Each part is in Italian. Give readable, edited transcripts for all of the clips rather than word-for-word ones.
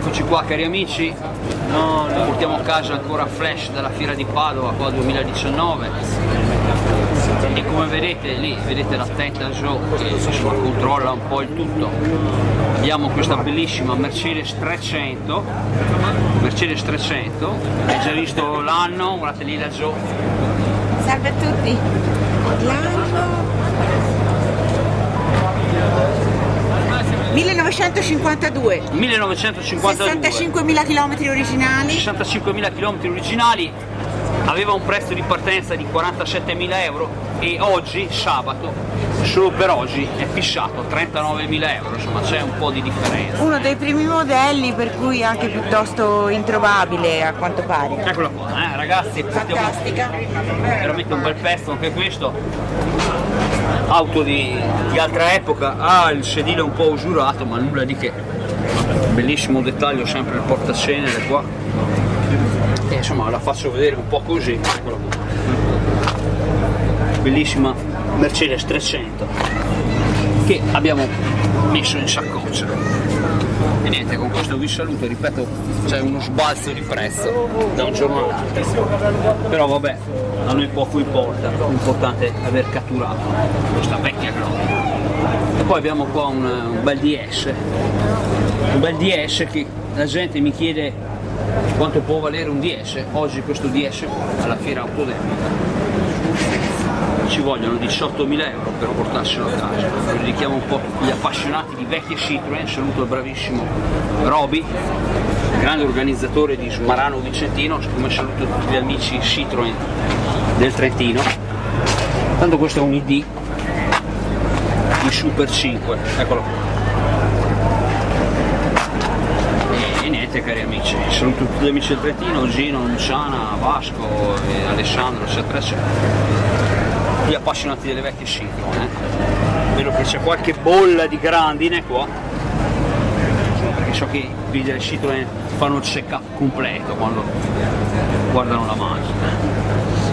Eccoci qua cari amici, portiamo a casa ancora flash dalla fiera di Padova qua 2019 e come vedete lì, vedete la testa Joe che controlla un po' il tutto. Abbiamo questa bellissima Mercedes 300, hai già visto l'anno? Guardate lì la Joe. Salve a tutti, l'anno 1952, 65.000 km originali. 65.000 km originali, aveva un prezzo di partenza di 47.000 euro e oggi, sabato, solo per oggi è fissato 39.000 euro, insomma c'è un po' di differenza. Uno dei primi modelli, per cui anche piuttosto introvabile a quanto pare. Eccola qua, ragazzi, Fantastica. veramente un bel pezzo anche questo. Auto di altra epoca, ha il sedile un po' usurato ma nulla di che, bellissimo dettaglio sempre il portacenere qua e insomma la faccio vedere un po' così. Eccola qua, bellissima Mercedes 300 che abbiamo messo in saccoccia e niente, con questo vi saluto. Ripeto, c'è uno sbalzo di prezzo da un giorno all'altro, però vabbè, a noi poco importa, l'importante è aver catturato questa vecchia gloria. E poi abbiamo qua un bel DS che la gente mi chiede quanto può valere un DS. Oggi questo DS alla fiera Autodemica ci vogliono 18.000 euro per portarselo a casa. Lo dedichiamo un po' agli appassionati di vecchie Citroen. Saluto il bravissimo Roby, grande organizzatore di Smarano Vicentino, come saluto tutti gli amici Citroen del Trentino. Tanto questo è un ID di Super 5, eccolo qua. E niente cari amici, saluto tutti gli amici del Trentino, Gino, Luciana, Vasco, Alessandro, eccetera eccetera. Gli appassionati delle vecchie Citroen, vedo che c'è qualche bolla di grandine qua, perché so che i delle Citroen fanno il check-up completo quando guardano la macchina.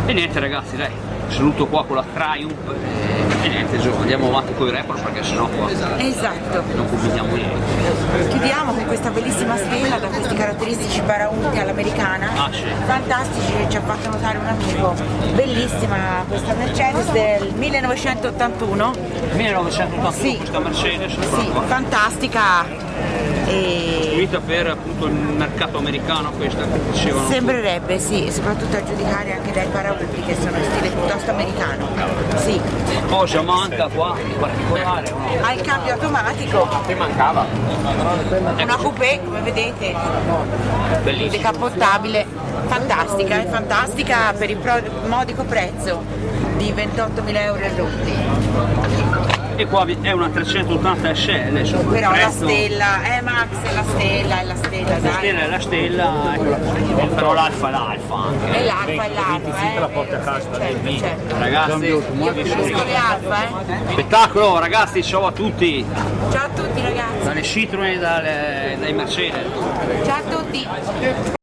E niente ragazzi, dai, saluto qua con la Triumph e niente, andiamo avanti con i report perché sennò qua non combiniamo niente. Chiudiamo con questa bellissima stella da questi caratteristici paraurti all'americana, fantastici, che ci ha fatto notare un amico. Bellissima questa Mercedes del 1981. 1981 sì. Questa Mercedes, sì, fantastica. Finita per appunto il mercato americano questa, che dicevano. Sembrerebbe, sì, soprattutto a giudicare anche dai paraurti che sono in stile piuttosto americano. Sì. Cosa manca qua in particolare? Ha il cambio automatico. Che mancava? Una coupé, come vedete, Bellissima. decappottabile, fantastica, è fantastica per il modico prezzo di 28.000 euro e rotti. E qua è una 380 SL, Però prezzo... la stella, Max è la stella, La dai. stella è la stella, eccola qua. Però l'alfa è l'alfa anche. È l'alfa, la porta a casa, certo. Ragazzi, Io preferisco le alfa, spettacolo ragazzi, ciao a tutti, Ciao a tutti ragazzi. dalle Citroen e dai Mercedes. Ciao a tutti.